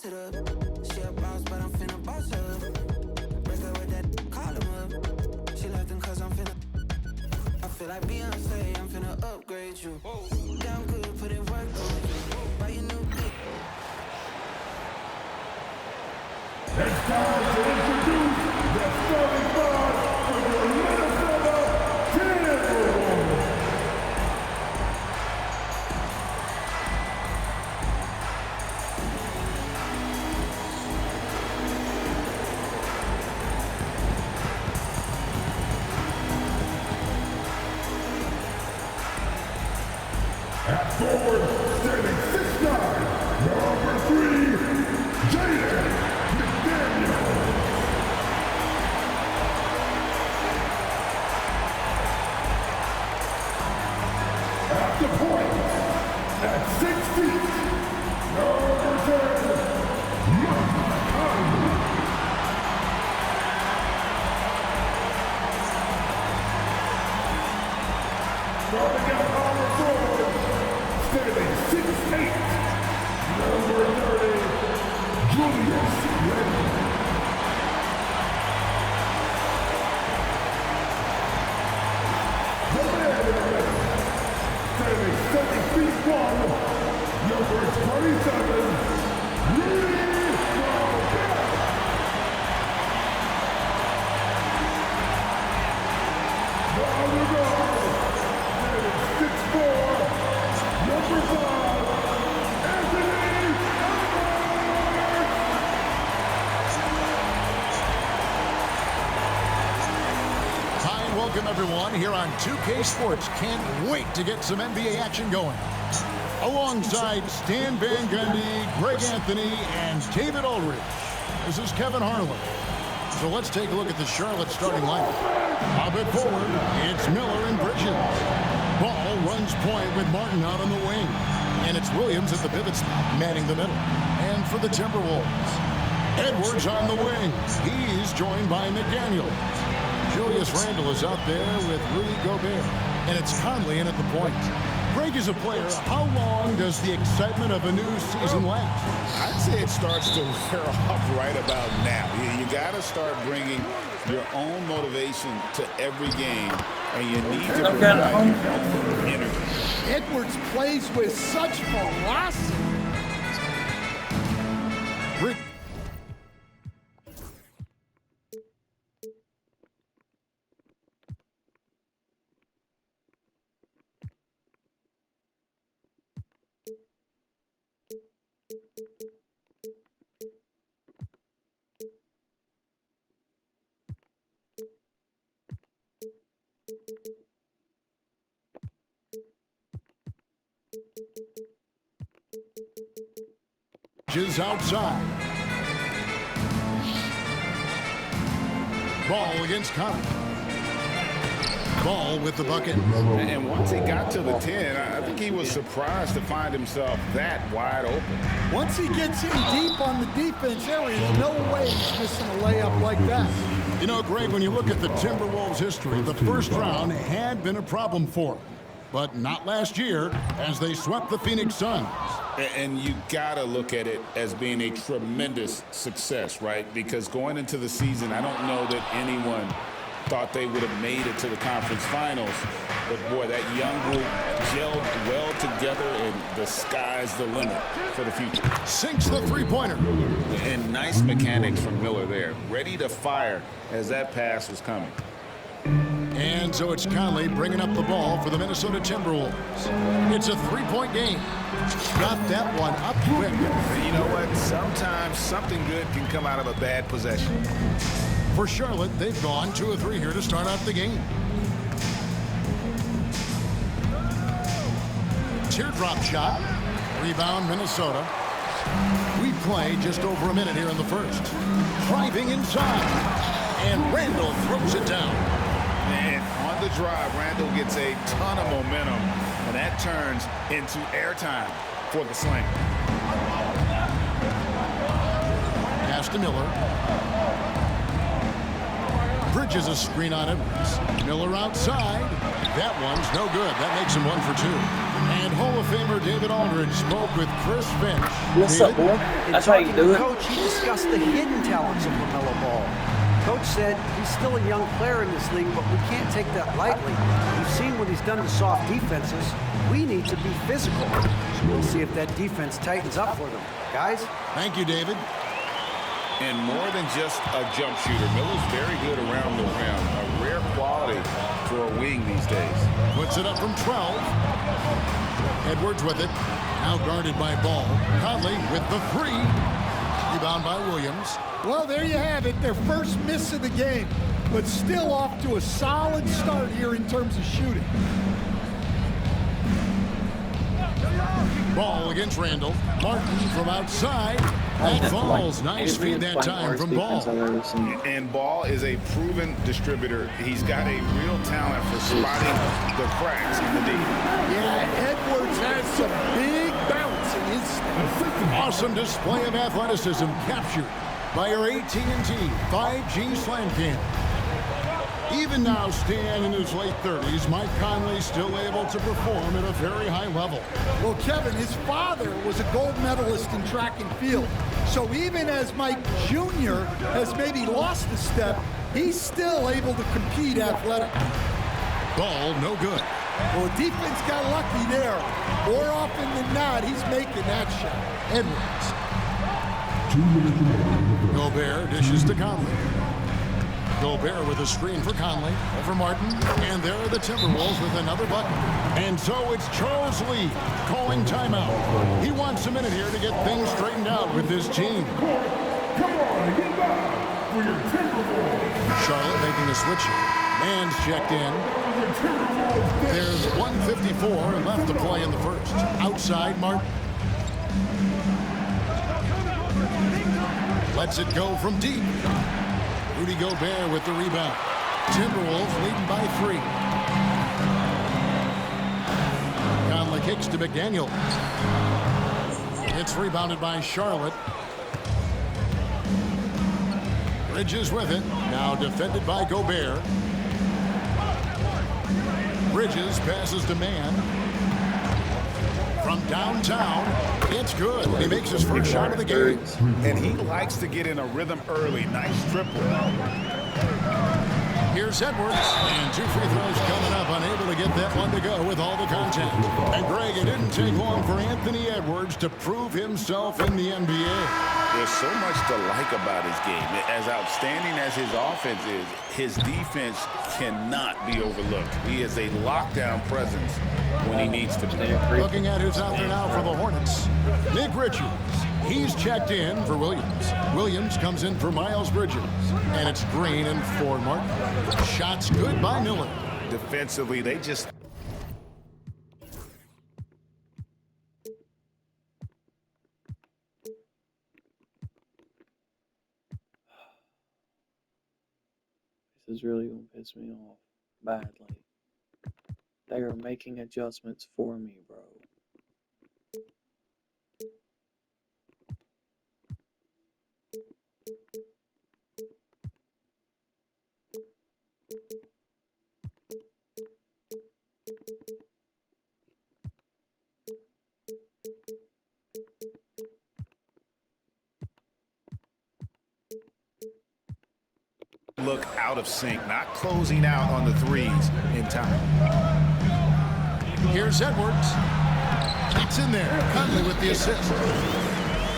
it up. She a boss, but I'm finna boss her up. Break her with that, call him up. She left him cause I'm finna. I feel like Beyonce, I'm finna upgrade you. Down good, put in work on you. Buy your new dick. It's time to introduce the starting five for your Minnesota Timberwolves. At forward, standing 6'9", number 3, Jaden McDaniel. At the point, at 6 feet, number 10, Mike Conley. Starting at power forward, standing 6'8", number 30, Julius Randle. The man in the middle, standing 7 feet 1, number 27, Rudy Gobert. The other guard, standing 6'4", number 5, Anthony Edwards. Hi and welcome everyone here on 2K Sports. Can't wait to get some NBA action going. Alongside Stan Van Gundy, Greg Anthony, and David Ulrich, this is Kevin Harlan. So let's take a look at the Charlotte starting lineup. Up at forward, it's Miller and Bridges. Ball runs point with Martin out on the wing. And it's Williams at the pivot spot, manning the middle. And for the Timberwolves, Edwards on the wing. He's joined by McDaniel. Julius Randle is out there with Rudy Gobert. And it's Conley in at the point. Greg is a player. How long does the excitement of a new season last? I'd say it starts to wear off right about now. You got to start bringing your own motivation to every game, and you need to provide your own energy. Edwards plays with such velocity. Is outside. Ball against Conley. Ball with the bucket. And once he got to the 10, I think he was surprised to find himself that wide open. Once he gets in deep on the defense, there is no way he's missing a layup like that. You know, Greg, when you look at the Timberwolves' history, the first round had been a problem for them. But not last year, as they swept the Phoenix Suns. And you got to look at it as being a tremendous success, right? Because going into the season, I don't know that anyone thought they would have made it to the conference finals. But, boy, that young group gelled well together, and the sky's the limit for the future. Sinks the three-pointer. And nice mechanics from Miller there. Ready to fire as that pass was coming. And so it's Conley bringing up the ball for the Minnesota Timberwolves. It's a three-point game. Got that one up quick. You know what? Sometimes something good can come out of a bad possession. For Charlotte, they've gone 2 of 3 here to start out the game. Teardrop shot. Rebound, Minnesota. We play just over a minute here in the first. Driving inside. And Randle throws it down. And on the drive, Randle gets a ton of momentum, and that turns into airtime for the Slam. Pass to Miller. Bridges a screen on Edwards. Miller outside. That one's no good. That makes him 1 for 2. And Hall of Famer David Aldridge spoke with Chris Finch. What's up, boy? That's how you do it. Coach, he discussed the hidden talents of LaMelo Ball. Coach said he's still a young player in this league, but we can't take that lightly. We've seen what he's done to soft defenses. We need to be physical. We'll see if that defense tightens up for them. Guys? Thank you, David. And more than just a jump shooter, Miller's very good around the rim. A rare quality for a wing these days. Puts it up from 12. Edwards with it. Now guarded by Ball. Conley with the 3. Rebound by Williams. Well, there you have it. Their first miss of the game, but still off to a solid start here in terms of shooting. Ball against Randall. Martin from outside. That falls. Nice feed that time from Ball. And Ball is a proven distributor. He's got a real talent for spotting the cracks in the D. Yeah, Edwards has some big bounce in his step. Awesome display of athleticism captured by our AT&T 5G Slam Cam. Even now, Stan in his late 30s, Mike Conley still able to perform at a very high level. Well, Kevin, his father was a gold medalist in track and field. So even as Mike Jr. has maybe lost a step, he's still able to compete athletically. Ball no good. Well, defense got lucky there. More often than not, he's making that shot. Edwards. Gobert dishes to Conley. Gobert with a screen for Conley over Martin. And there are the Timberwolves with another bucket. And so it's Charles Lee calling timeout. He wants a minute here to get things straightened out with this team. Come on, get back for your Timberwolves. Charlotte making a switch here. Man's checked in. There's 1:54 left to play in the first. Outside Martin. Lets it go from deep. Rudy Gobert with the rebound. Timberwolves leading by 3. Conley kicks to McDaniel. It's rebounded by Charlotte. Bridges with it. Now defended by Gobert. Bridges passes to Man. From downtown, it's good. He makes his first shot of the game. And he likes to get in a rhythm early. Nice triple. Here's Edwards, and 2 free throws coming up, unable to get that one to go with all the contact. And Greg, it didn't take long for Anthony Edwards to prove himself in the NBA. There's so much to like about his game. As outstanding as his offense is, his defense cannot be overlooked. He is a lockdown presence when he needs to be. Looking at who's out there now for the Hornets. Nick Richards. He's checked in for Williams. Williams comes in for Miles Bridges. And it's Green and for Martin. Shots good by Miller. Defensively, they just... This is really going to piss me off badly. They are making adjustments for me, bro. look out of sync, not closing out on the threes in time. Here's Edwards. It's in there. Conley with the assist.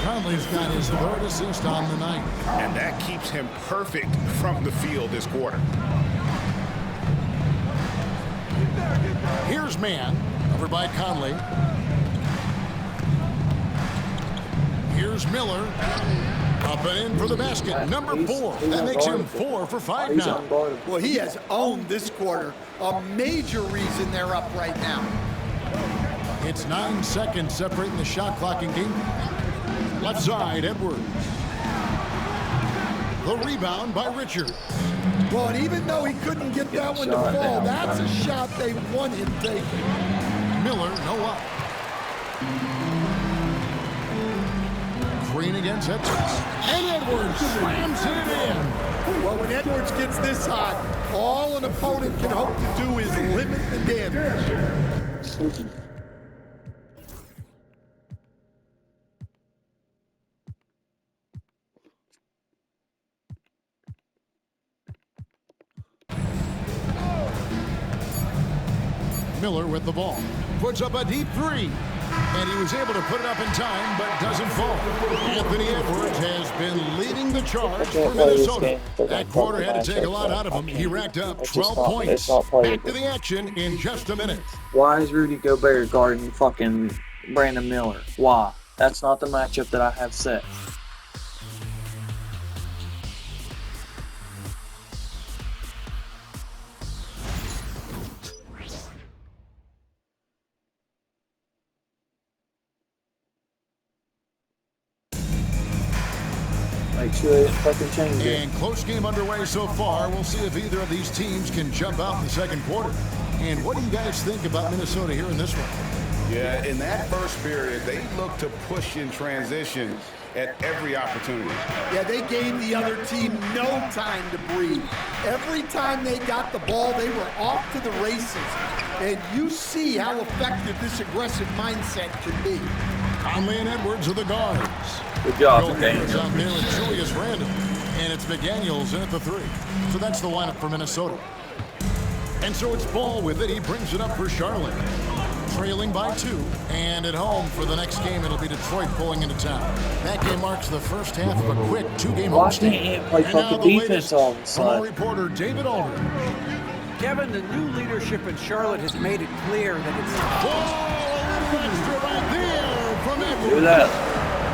Conley's got his third assist on the night. And that keeps him perfect from the field this quarter. Here's Man, covered by Conley. Here's Miller. Up and in for the basket. Number 4. That makes him 4 for 5 now. Well, he has owned this quarter. A major reason they're up right now. It's 9 seconds separating the shot clock and game. Left side, Edwards. The rebound by Richards. Well, and even though he couldn't get that one to fall, that's a shot they want him taking. Miller, no up. Green against Edwards. And Edwards slams it in. Well, when Edwards gets this hot, all an opponent can hope to do is limit the damage. Miller with the ball. Puts up a deep three. And he was able to put it up in time, but doesn't fall. Anthony Edwards has been leading the charge for Minnesota. That quarter had to take a lot out of him. He racked up 12 points. Back to the action in just a minute. Why is Rudy Gobert guarding fucking Brandon Miller? Why? That's not the matchup that I have set. Make sure they fucking change it. And close game underway so far. We'll see if either of these teams can jump out in the second quarter. And what do you guys think about Minnesota here in this one? Yeah, in that first period, they looked to push in transition at every opportunity. Yeah, they gave the other team no time to breathe. Every time they got the ball, they were off to the races. And you see how effective this aggressive mindset can be. Conley and Edwards are the guards. Good job, McDaniels out there McDaniels. with Julius Randle. And it's McDaniels in at the three. So that's the lineup for Minnesota. And so it's Ball with it. He brings it up for Charlotte. Trailing by 2. And at home for the next game, it'll be Detroit pulling into town. That game marks the first half of a quick 2-game Why homestand. can't he play And now fucking the defense latest all of a from our sudden? reporter David Aldridge. Kevin, the new leadership in Charlotte has made it clear that it's Oh, a little extra right there from Edwards. Do that.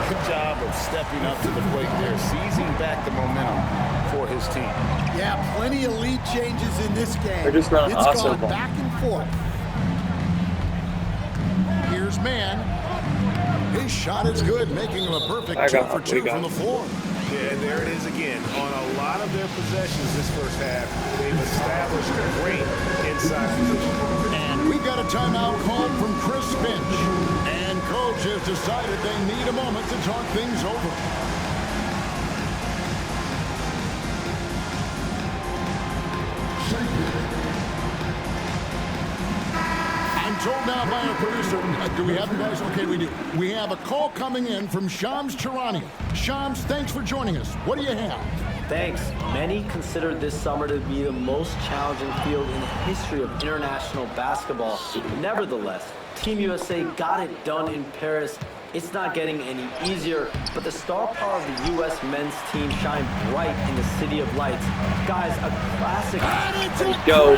Good job of stepping up to the plate there, seizing back the momentum for his team. Yeah, plenty of lead changes in this game. They're just running It's awesome gone ball. back and forth. Here's Mann. His shot is good, making him a perfect I 2 got for it. 2 We got from the it. floor. Yeah, there it is again. On a lot of their possessions this first half, they've established a great inside position. And we got a timeout called from Chris Finch. And coach has decided they need a moment to talk things over. I'm told now by our producer, do we have you guys? Okay, we do. We have a call coming in from Shams Charania. Shams, thanks for joining us. What do you have? Thanks. Many consider this summer to be the most challenging field in the history of international basketball. Nevertheless, Team USA got it done in Paris. It's not getting any easier, but the star power of the U.S. men's team shined bright in the City of Lights. Guys, a classic. Let's go.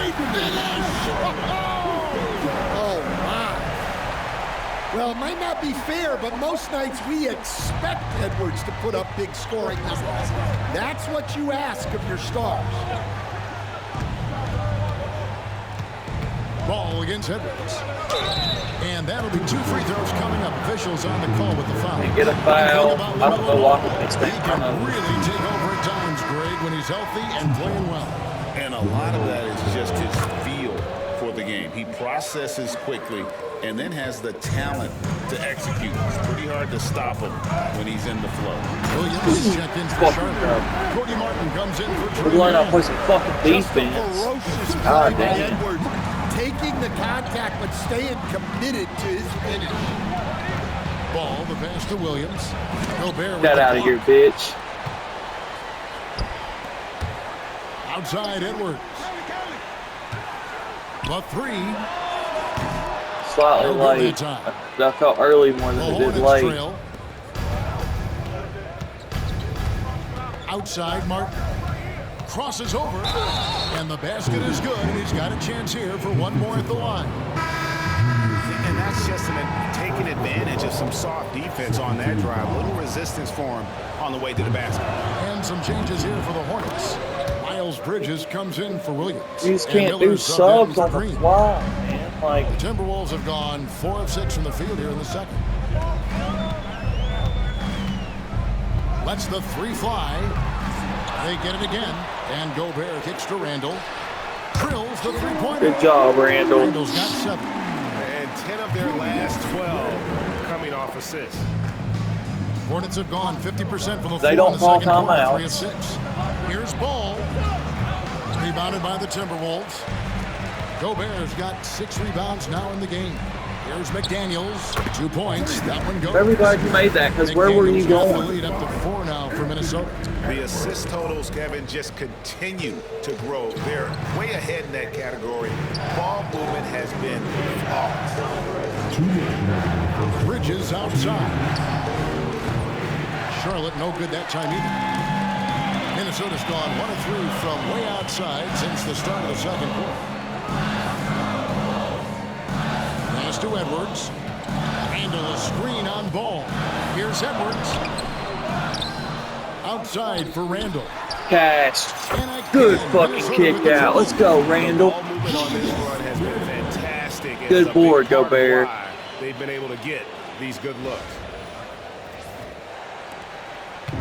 Oh, my. Well, it might not be fair, but most nights we expect Edwards to put up big scoring numbers. That's what you ask of your stars. Ball against Edwards. And that'll be 2 free throws coming up. Officials on the call with the foul. They get a foul. I don't know why it's He that kind can of. really take over at times, Greg, when he's healthy and playing well. And a lot of that is just his feel for the game. He processes quickly and then has the talent to execute. It's pretty hard to stop him when he's in the flow. Williams checked in for Charlotte. Cody Martin comes in for We're Trey going out Mann. play some fucking defense. Ferocious play God by damn. Edwards, taking the contact but staying committed to his finish. Ball, the pass to Williams. Gobert with Get the out of block. here, bitch. Outside Edwards. The 3. Slightly No good late. that time. I felt early more The than I did Hornets late. trail. Outside Martin. Crosses over. And the basket is good. And he's got a chance here for one more at the line. And that's just taking advantage of some soft defense on that drive. A little resistance for him on the way to the basket. And some changes here for the Hornets. Miles Bridges comes in for Williams. You just And can't do Miller subbed in subs for on the Green. fly, man. Like, The Timberwolves have gone 4 of 6 from the field here in the second. Lets the 3 fly. They get it again. And Gobert kicks to Randall. Drills the 3-pointer. good job, Randall. Randall's got 7. And 10 of their last 12 coming off assists. Hornets have gone 50% from the floor They in don't the call second quarter, timeouts. 3 of 6. Here's Ball. Rebounded by the Timberwolves. Gobert's got 6 rebounds now in the game. Here's McDaniels, 2 points. That one goes. Very glad you made that, because where were you McDaniels got the going? lead up to 4 now for Minnesota. The assist totals, Kevin, just continue to grow. They're way ahead in that category. Ball movement has been flawless. Bridges outside. Charlotte no good that time either. Minnesota's gone 1 of 3 from way outside since the start of the second quarter. Pass to Edwards. Handle a screen on Ball. Here's Edwards. Outside for Randall. Cash. Good fucking kick out. Let's go, Randall. Ball movement on this run has been fantastic. And Good it's a big board, part of Gobert. why they've been able to get these good looks.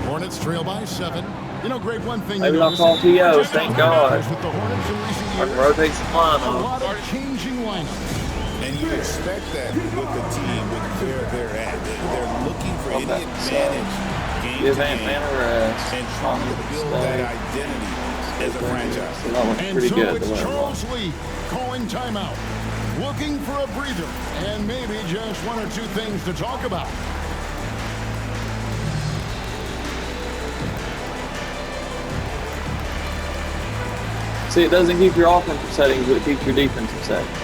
Hornets trail by 7. You know, Greg, one thing Maybe you not notice, call POs, thank God. with the Hornets in recent I can years, rotate some a lineup. lot of changing lineups. And you expect that with the team, with where they're at. They're looking for any advantage game Give to Ant game Man a rest. and trying to build that identity as a franchise. That looks And pretty so good. it's the way it Charles Lee calling timeout, looking for a breather, and maybe just 1 or 2 things to talk about. See, it doesn't keep your offensive settings, but it keeps your defensive settings.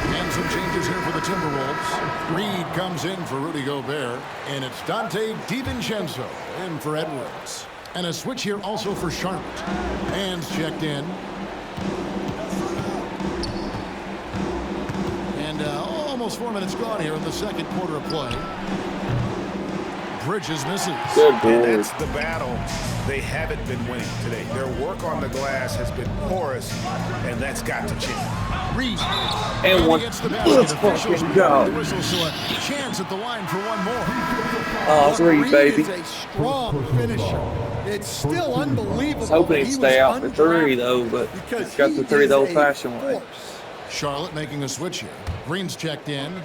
And some changes here for the Timberwolves. Reed comes in for Rudy Gobert, and it's Dante DiVincenzo in for Edwards. And a switch here also for Charlotte. Hands checked in. And almost 4 minutes gone here in the second quarter of play. Bridges misses. Good And board. that's the battle they haven't been winning today. Their work on the glass has been porous, and that's got to change. Reed. And one. Gets the basket. Let's Officials fucking blow the go. whistle, so a chance at the line for one more. Oh, Reed, baby. is a strong finisher. It's still unbelievable. I was hoping he'd he stay was out for 3, though, but because he's got he the 3 the is a old-fashioned way. force. Charlotte making a switch here. Green's checked in.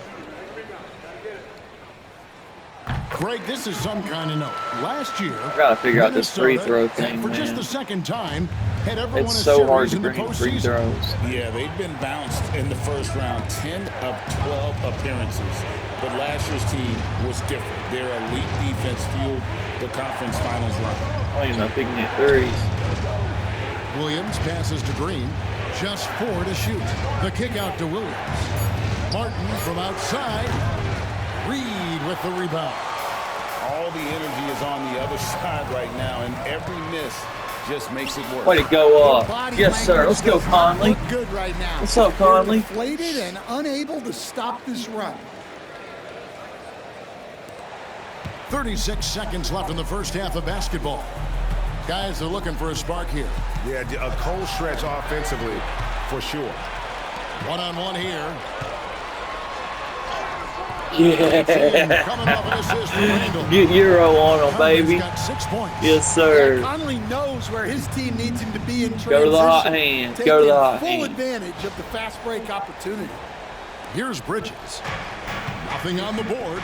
Greg, this is some kind of note. Last year, I gotta figure out this free Minnesota, throw thing, for just man. the second time, had everyone It's a so hard series to in the bring free postseason. throws. Yeah, they've been bounced in the first round, 10 of 12 appearances. But last year's team was different. Their elite defense fueled the conference finals run. I don't even know if he can hit 3s. Williams passes to Green. Just 4 to shoot. The kick out to Williams. Martin from outside. Reed with the rebound. All the energy is on the other side right now, and every miss just makes it work. Way to go up. Body Yes, sir. language Let's go, does not Conley. look good right now. What's up, They're Conley? deflated and unable to stop this run. 36 seconds left in the first half of basketball. Guys are looking for a spark here. Yeah, a cold stretch offensively, for sure. One-on-one here. Yeah. Coming off an assist from Randall. Get Euro on him, Conley's baby. got 6 points. Yes, sir. Conley knows where his team needs him to be in transition. Go to the hot hand. Go to the hot Full hand. advantage of the fast break opportunity. Here's Bridges. Nothing on the board.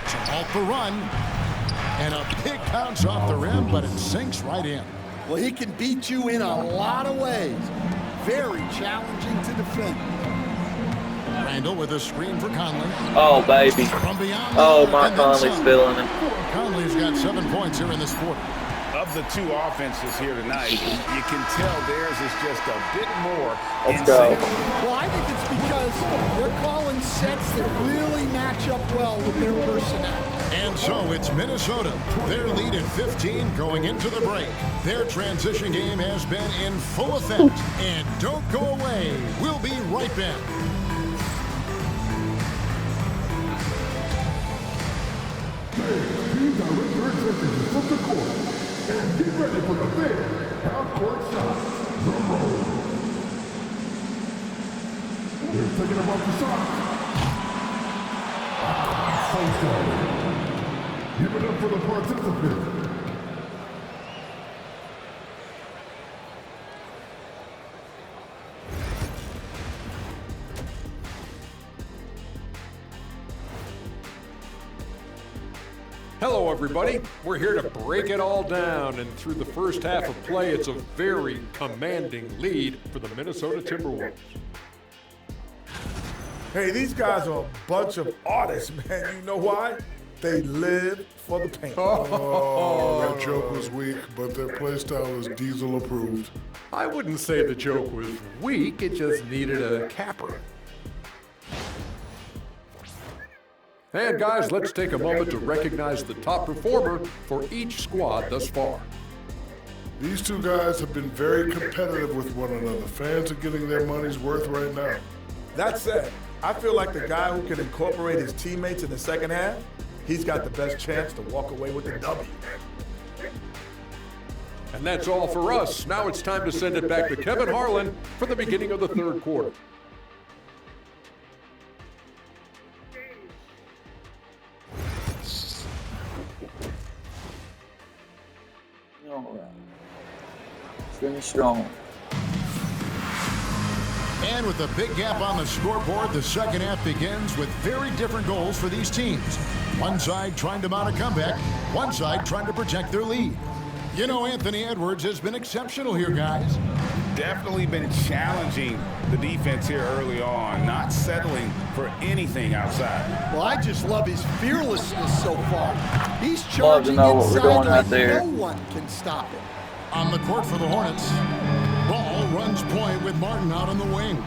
To halt the run. And a big bounce off the rim, but it sinks right in. Well, he can beat you in a lot of ways. Very challenging to defend. Randall with a screen for Conley. Oh, baby. From beyond Oh, the my arc, and then Conley's some. feeling it. Conley's got 7 points here in this quarter. Of the two offenses here tonight, you can tell theirs is just a bit more Let's go. insane. Well, I think it's because they're calling sets that really match up well with their personnel. And so it's Minnesota. Their lead at 15 going into the break. Their transition game has been in full effect. And don't go away. We'll be right back. Team director executives from the court. And get ready for the big half-court shot. Drum roll. They're taking about the shot. So sorry. Give it up for the participant. Hello, everybody. We're here to break it all down, and through the first half of play, it's a very commanding lead for the Minnesota Timberwolves. Hey, these guys are a bunch of artists, man. You know why? They live for the paint. Oh, that joke was weak, but their play style is Diesel approved. I wouldn't say the joke was weak, it just needed a capper. And guys, let's take a moment to recognize the top performer for each squad thus far. These two guys have been very competitive with one another. Fans are getting their money's worth right now. That said, I feel like the guy who can incorporate his teammates in the second half, he's got the best chance to walk away with the W. And that's all for us. Now it's time to send it back to Kevin Harlan for the beginning of the third quarter. All right. Finish strong. And with a big gap on the scoreboard, the second half begins with very different goals for these teams. One side trying to mount a comeback, one side trying to protect their lead. You know, Anthony Edwards has been exceptional here, guys. Definitely been challenging the defense here early on, not settling for anything outside. Well, I just love his fearlessness so far. He's Love to charging know what we're inside doing like right there. no one can stop him. On the court for the Hornets, Ball runs point with Martin out on the wing.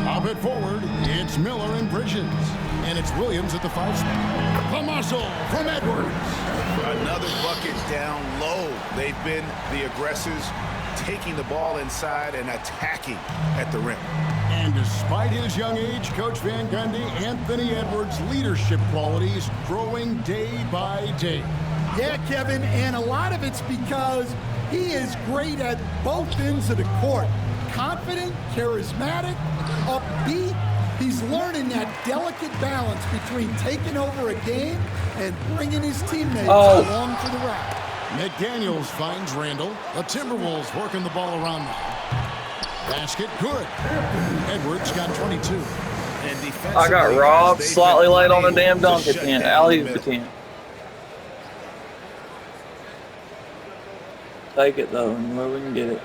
Up it forward, it's Miller and Bridges. And it's Williams at the 5 spot. The muscle from Edwards. Another bucket down low. They've been the aggressors, taking the ball inside and attacking at the rim. And despite his young age, Coach Van Gundy, Anthony Edwards' leadership qualities growing day by day. Yeah, Kevin, and a lot of it's because he is great at both ends of the court. Confident, charismatic, upbeat. He's learning that delicate balance between taking over a game and bringing his teammates along for the ride. McDaniels finds Randall. The Timberwolves working the ball around now. Basket good. Edwards got 22. And I got robbed slightly late on the damn dunk attempt. Alley-oop attempt. Take it though, and where we can get it.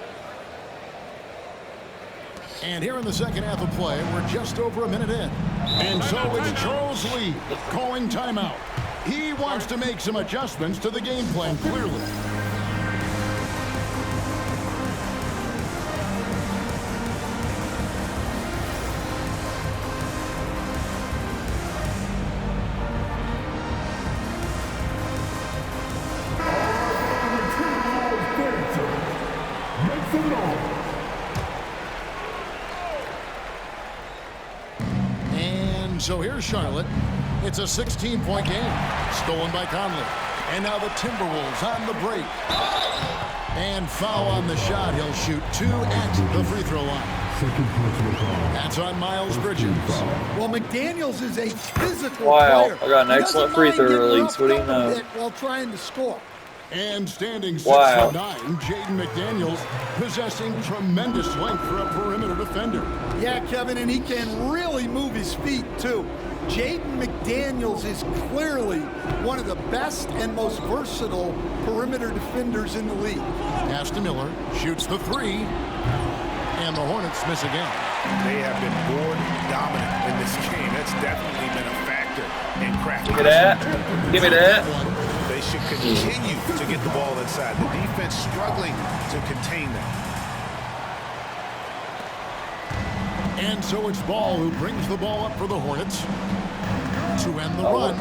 And here in the second half of play, we're just over a minute in. And so it's Charles Lee calling timeout. He wants to make some adjustments to the game plan, clearly. So here's Charlotte. It's a 16-point game. Stolen by Conley. And now the Timberwolves on the break. And foul on the shot. He'll shoot 2 at the free throw line. That's on Miles Bridges. Well, McDaniels is a physical player. I got an excellent free throw release. What do you know? While trying to score. And standing 6'9", Jaden McDaniels possessing tremendous length for a perimeter defender. Yeah, Kevin, and he can really move his feet, too. Jaden McDaniels is clearly one of the best and most versatile perimeter defenders in the league. Pass to Miller, shoots the 3, and the Hornets miss again. They have been board dominant in this game. That's definitely been a factor in cracking. Give me that. Give me that. They should continue to get the ball inside. The defense struggling to contain them. And so it's Ball who brings the ball up for the Hornets to end the run.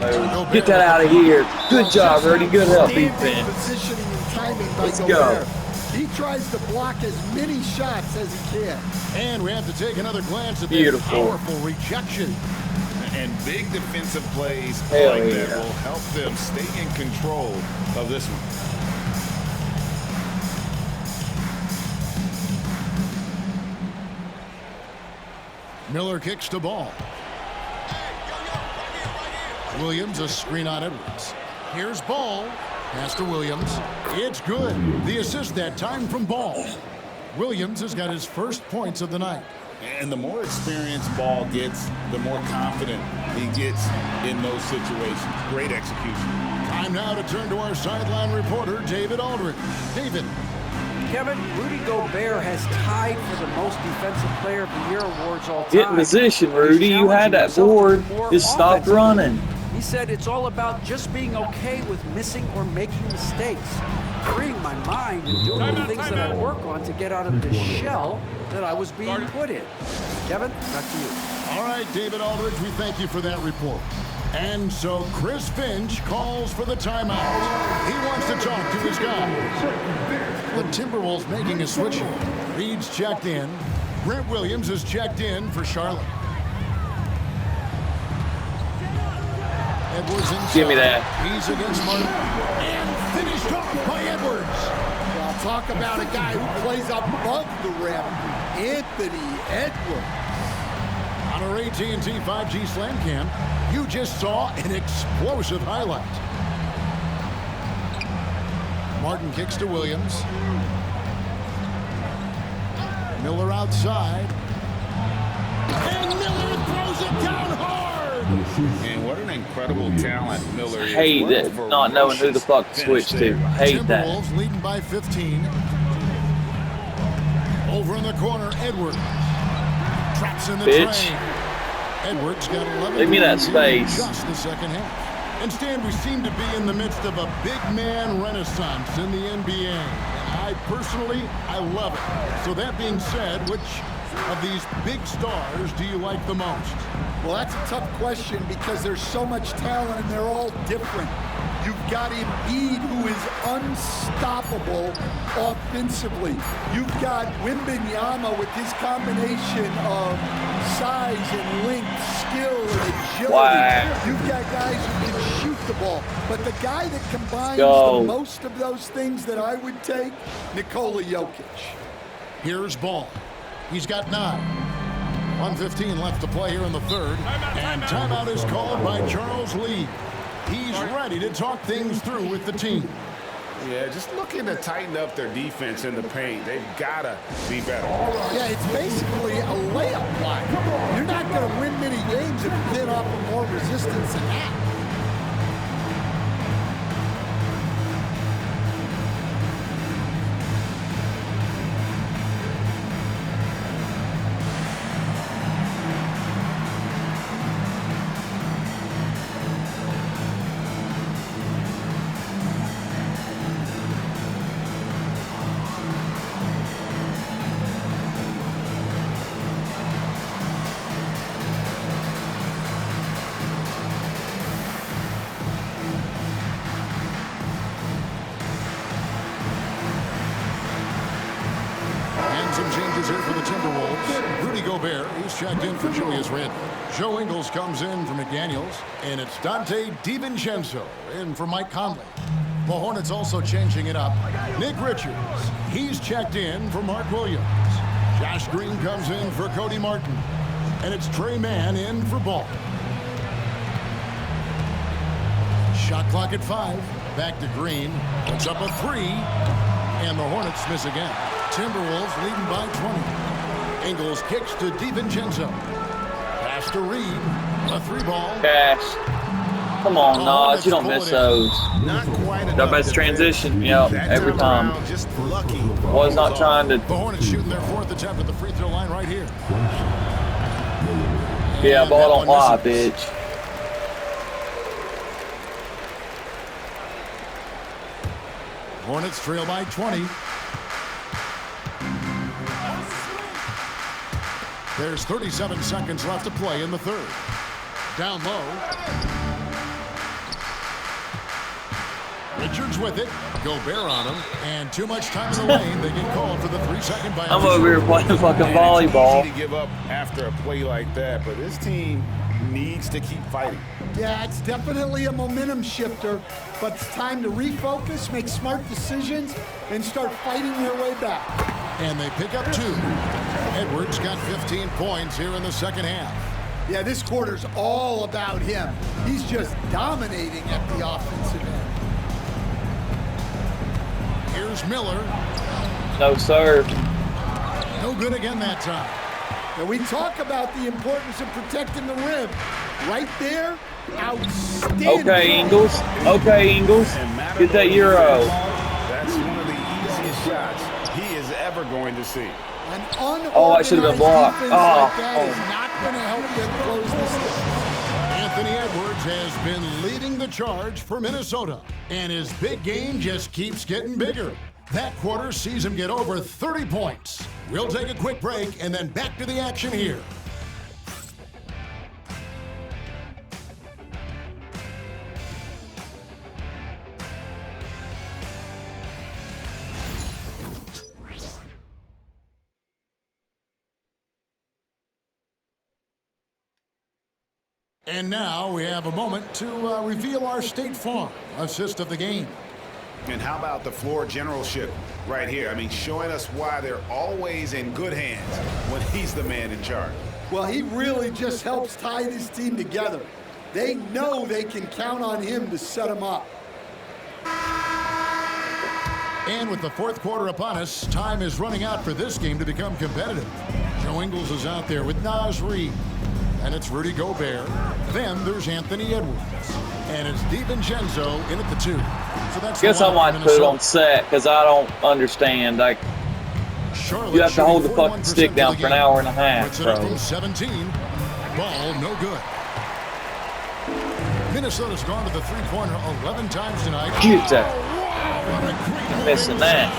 Get that out of here. Good job, Rudy. Good help, defense. Positioning and timing by Let's Gobert. go. He tries to block as many shots as he can. And we have to take another glance at this powerful rejection. And big defensive plays Hell like yeah. that will help them stay in control of this one. Miller kicks to Ball. Williams, a screen on Edwards. Here's Ball. Pass to Williams. It's good. The assist that time from Ball. Williams has got his first points of the night. And the more experienced Ball gets, the more confident he gets in those situations. Great execution. Time now to turn to our sideline reporter, David Aldridge. David. Kevin, Rudy Gobert has tied for the most Defensive Player of the Year awards all time. Get in position, Rudy. You had that board. Just stop running. He said it's all about just being okay with missing or making mistakes, freeing my mind and doing the things that I work on to get out of the shell that I was being put in. Kevin, back to you. All right, David Aldridge, we thank you for that report. And so Chris Finch calls for the timeout. He wants to talk to his guys. The Timberwolves making a switch here. Reed's checked in. Grant Williams is checked in for Charlotte. Edwards inside. Give me that. He's against Martin. And finished off by Edwards. Well, talk about a guy who plays above the rim. Anthony Edwards. On our AT&T 5G Slam Cam, you just saw an explosive highlight. Martin kicks to Williams. Miller outside. And Miller throws it down hard. And what an incredible talent Miller is. Hate it. Not knowing who the fuck to switch to. Hate that. Timberwolves leading by 15. Over in the corner, Edwards. Traps in the train. Edwards got 11. Leave me that space. Just the second half. And Stan, we seem to be in the midst of a big man renaissance in the NBA. And I love it. So that being said, which of these big stars do you like the most? Well, that's a tough question because there's so much talent and they're all different. You've got Embiid, who is unstoppable offensively. You've got Wembanyama with his combination of size and length, skill and agility. Wow. You've got guys who can shoot the ball. But the guy that combines the most of those things that I would take, Nikola Jokic. Here's Ball. He's got 9. 1:15 left to play here in the third. And timeout is called by Charles Lee. He's ready to talk things through with the team. Yeah, just looking to tighten up their defense in the paint. They've got to be better. Yeah, it's basically a layup line. You're not going to win many games if you get off of more resistance than that. Checked in for Julius Randle. Joe Ingles comes in for McDaniels, and it's Dante DiVincenzo in for Mike Conley. The Hornets also changing it up. Nick Richards, he's checked in for Mark Williams. Josh Green comes in for Cody Martin, and it's Trey Mann in for Ball. Shot clock at 5. Back to Green. Puts up a 3, and the Hornets miss again. Timberwolves leading by 20. Ingles kicks to DiVincenzo. Pass to Reed. A 3-ball. Cash. Come on, Nas. You don't miss those. Not quite The best transition, every time. Just lucky. Was not trying to. The Hornets shooting their 4th attempt at the free throw line right here. Yeah, ball don't lie, bitch. Hornets trail by 20. There's 37 seconds left to play in the third. Down low. Richards with it. Gobert on him. And too much time in the lane. They get called for the 3-second violation. I'm over here playing fucking volleyball. It's easy to give up after a play like that, but this team needs to keep fighting. Yeah, it's definitely a momentum shifter, but it's time to refocus, make smart decisions, and start fighting their way back. And they pick up 2. Edwards got 15 points here in the second half. Yeah, this quarter's all about him. He's just dominating at the offensive end. Here's Miller. No, sir. No good again that time. Now we talk about the importance of protecting the rim. Right there, Outstanding. Okay, Ingles. Okay, Ingles. Get that Euro. That's one of the easiest shots he is ever going to see. An unorganized Oh, I should have been blocked. defense Oh. like that is not going to help them close this game. Anthony Edwards has been leading the charge for Minnesota, and his big game just keeps getting bigger. That quarter sees him get over 30 points. We'll take a quick break and then back to the action here. And now we have a moment to reveal our State Farm assist of the game. And how about the floor generalship right here? I mean, showing us why they're always in good hands when he's the man in charge. Well, he really just helps tie this team together. They know they can count on him to set them up. And with the fourth quarter upon us, time is running out for this game to become competitive. Joe Ingles is out there with Naz Reid. And it's Rudy Gobert. Then there's Anthony Edwards. And it's DiVincenzo in at the 2. So that's Guess I might put it on set because I don't understand. Like, Charlotte you have to hold the 41% fucking stick down for an hour and a half, Puts it up bro. from 17. Ball no good. Minnesota's gone to the three-pointer 11 times tonight. Get that. What a great Missing that.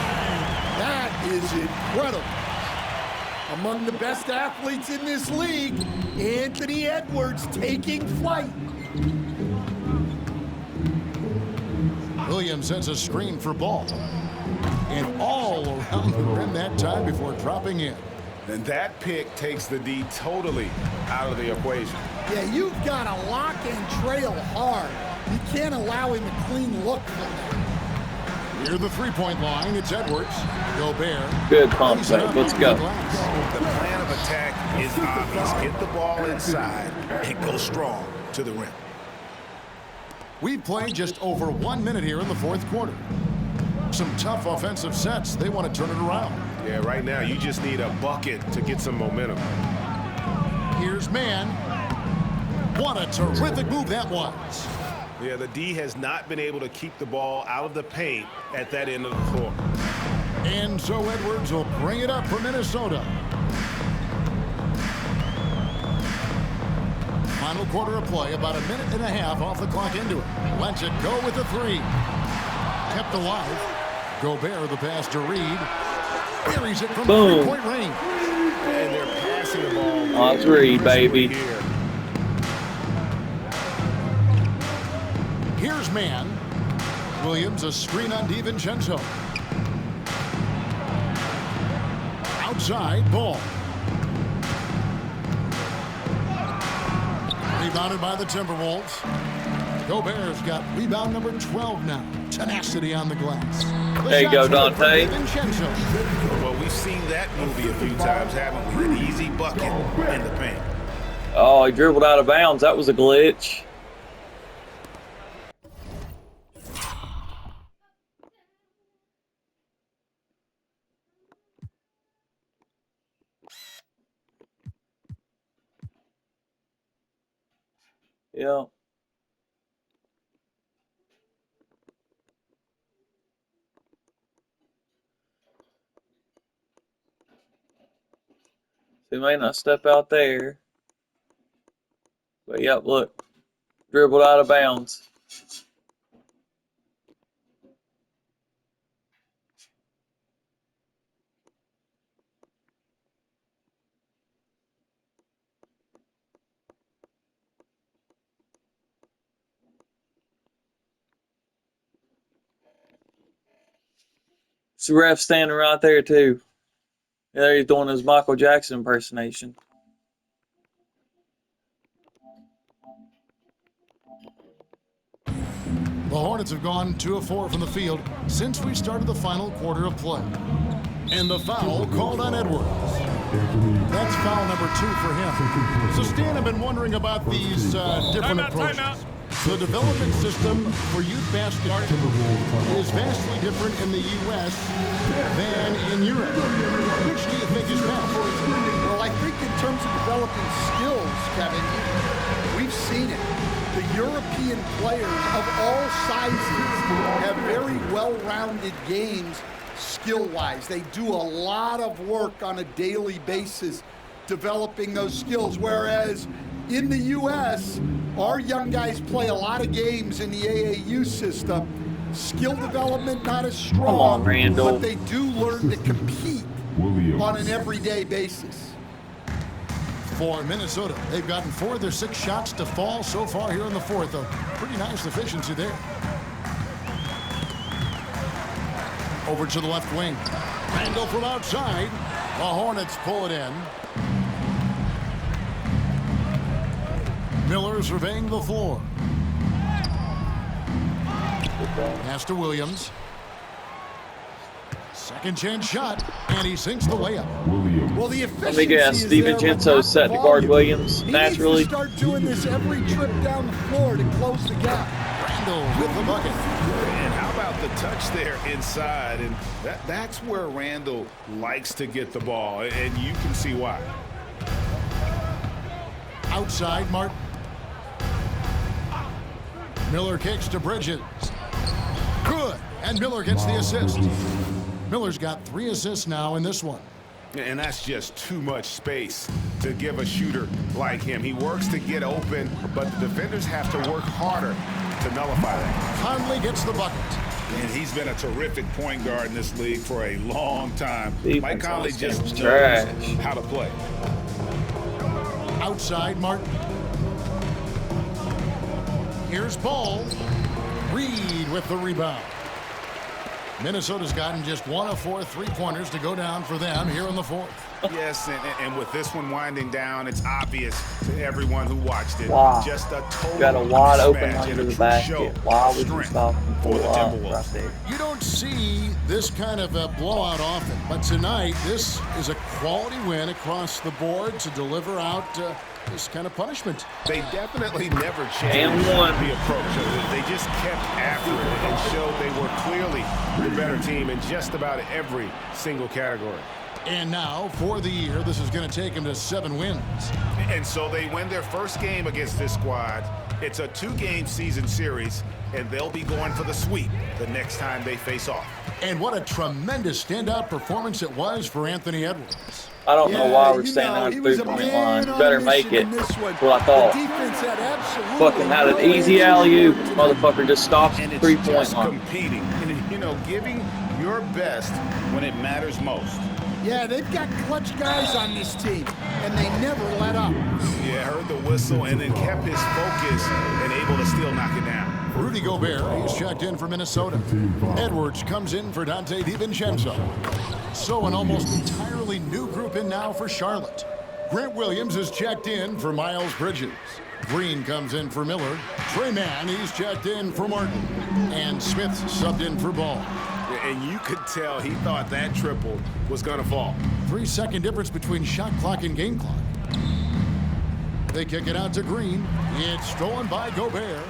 That is incredible. Among the best athletes in this league, Anthony Edwards taking flight. Williams sends a screen for Ball. And all around the rim that time before dropping in. And that pick takes the D totally out of the equation. Yeah, you've got to lock and trail hard. You can't allow him a clean look from that. Near the three-point line, it's Edwards. Gobert. Good pump fake. Let's go. The plan of attack is obvious. Get the ball inside and go strong to the rim. We've played just over 1 minute here in the fourth quarter. Some tough offensive sets. They want to turn it around. Yeah, right now you just need a bucket to get some momentum. Here's man. What a terrific move that was. Yeah, the D has not been able to keep the ball out of the paint at that end of the floor. And so Edwards will bring it up for Minnesota. Final quarter of play, about a minute and a half off the clock into it. Lets it go with the 3. Kept alive. Gobert the pass to Reid. Buries it from three-point range. And they're passing the ball. On 3, baby. Here. Here's man. Williams a screen on DiVincenzo. Outside Ball. Rebounded by the Timberwolves. Gobert's got rebound number 12 now. Tenacity on the glass. There you go, Dante. Well, we've seen that movie a few times, haven't we? An easy bucket in the paint. Oh, he dribbled out of bounds. That was a glitch. Yeah. He may not step out there. But yep, look. Dribbled out of bounds. The ref standing right there too. There he's doing his Michael Jackson impersonation. The Hornets have gone 2 of 4 from the field since we started the final quarter of play. And the foul called on Edwards. That's foul number 2 for him. So Stan, I've been wondering about these different approaches. The development system for youth basketball is vastly different in the U.S. than in Europe. Which do you think is best? Well, I think in terms of developing skills, Kevin, we've seen it. The European players of all sizes have very well-rounded games skill-wise. They do a lot of work on a daily basis developing those skills, whereas in the U.S., our young guys play a lot of games in the AAU system. Skill development not as strong, Come on, Randall. but they do learn to compete on an everyday basis. For Minnesota, they've gotten 4 of their 6 shots to fall so far here in the fourth. A pretty nice efficiency there. Over to the left wing. Randall from outside. The Hornets pull it in. Miller surveying the floor. Pass to Williams. Second chance shot, and he sinks the layup. Well, the Let me guess, Steven Genso's set to guard Williams naturally. He needs to start doing this every trip down the floor to close the gap. Randall with the bucket. And how about the touch there inside? And that's where Randall likes to get the ball, and you can see why. Outside, Martin. Miller kicks to Bridges. Good, and Miller gets the assist. Miller's got 3 assists now in this one. And that's just too much space to give a shooter like him. He works to get open, but the defenders have to work harder to nullify that. Conley gets the bucket. And he's been a terrific point guard in this league for a long time. Mike Conley just knows trash. how to play. Outside, Martin. Here's Ball. Reed with the rebound. Minnesota's gotten just 1 of 4 three-pointers to go down for them here in the fourth. Yes, and with this one winding down, it's obvious to everyone who watched it. Wow. Just a total Got a wide open mismatch under and a the true show basket. Why of would you strength stop him for the right Timberwolves? there? You don't see this kind of a blowout often, but tonight this is a quality win across the board to deliver out this kind of punishment. They definitely never changed And one. the approach. They just kept after it and showed they were clearly the better team in just about every single category. And now, for the year, this is going to take them to 7 wins. And so they win their first game against this squad. It's a 2-game season series, and they'll be going for the sweep the next time they face off. And what a tremendous standout performance it was for Anthony Edwards. I don't know why we're staying on the three-point line. You better make it. That's what I thought. Fucking had an easy alley-oop. Motherfucker just stops the three-point line. Competing and, giving your best when it matters most. Yeah, they've got clutch guys on this team, and they never let up. Yeah, heard the whistle and then kept his focus and able to still knock it down. Rudy Gobert, he's checked in for Minnesota. Edwards comes in for Dante DiVincenzo. So an almost entirely new group in now for Charlotte. Grant Williams is checked in for Miles Bridges. Green comes in for Miller. Trey Mann, he's checked in for Martin. And Smith subbed in for Ball. And you could tell he thought that triple was going to fall. 3-second difference between shot clock and game clock. They kick it out to Green. It's stolen by Gobert.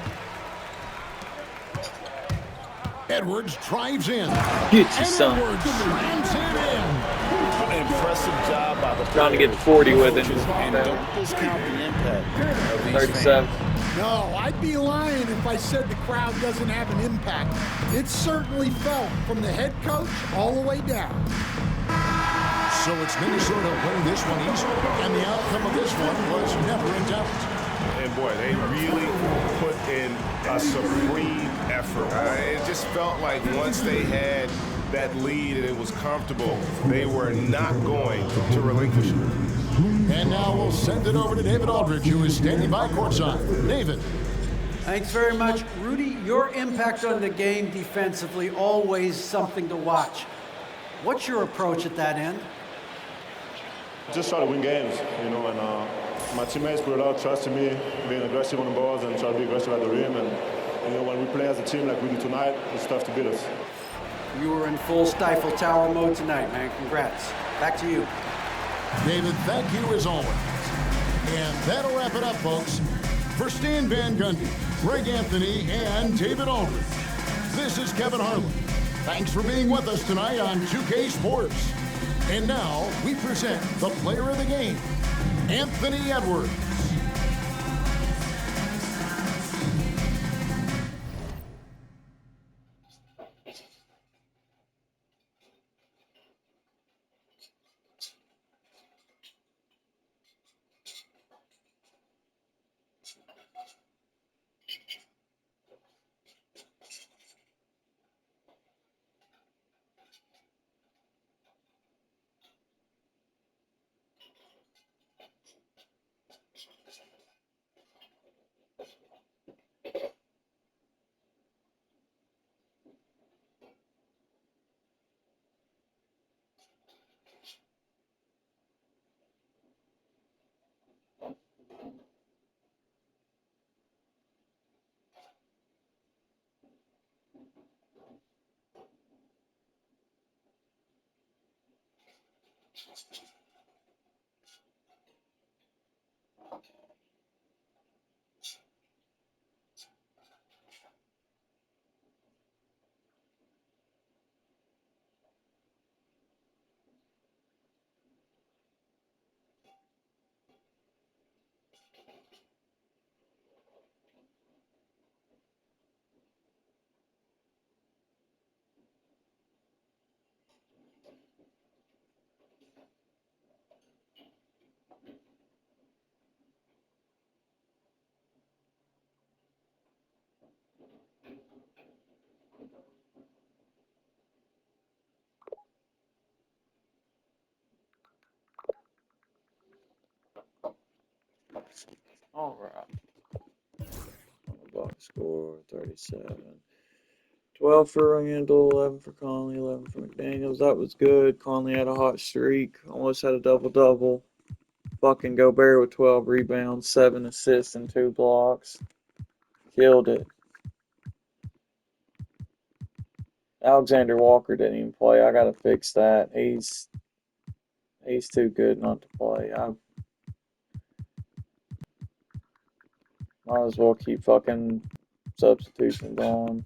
Edwards drives in. Get you some. Edwards slams it in. Impressive job by the Trying to get 40 with him. And don't discount the impact of these 37. No, I'd be lying if I said the crowd doesn't have an impact. It certainly felt from the head coach all the way down. So it's Minnesota winning this one easily, and the outcome of this one was never in doubt. And boy, they really put in a supreme effort. It just felt like once they had that lead and it was comfortable, they were not going to relinquish it. And now we'll send it over to David Aldridge, who is standing by courtside. David. Thanks very much. Rudy, your impact on the game defensively, always something to watch. What's your approach at that end? Just try to win games, and my teammates put a lot of trust in me, being aggressive on the balls and try to be aggressive at the rim. And when we play as a team like we do tonight, it's tough to beat us. You were in full Stifle Tower mode tonight, man. Congrats. Back to you. David, thank you as always. And that'll wrap it up, folks. For Stan Van Gundy, Greg Anthony, and David Aldridge, this is Kevin Harlan. Thanks for being with us tonight on 2K Sports. And now we present the player of the game, Anthony Edwards. All right. Box score 37. 12 for Randall, 11 for Conley, 11 for McDaniels. That was good. Conley had a hot streak. Almost had a double-double. Fucking Gobert with 12 rebounds, 7 assists, and 2 blocks. Killed it. Alexander Walker didn't even play. I gotta fix that. He's too good not to play. I might as well keep fucking substitution going.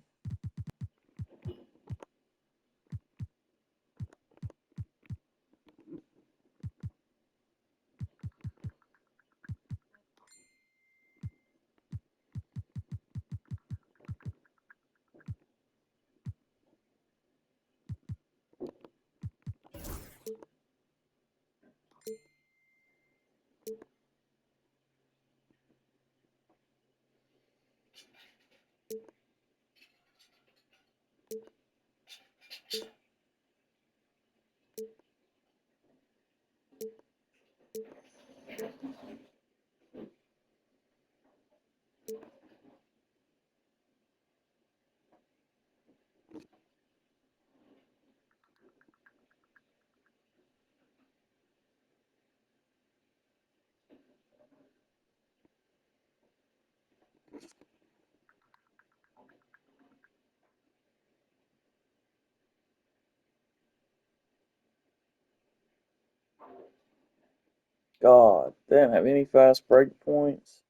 God damn, have any fast break points?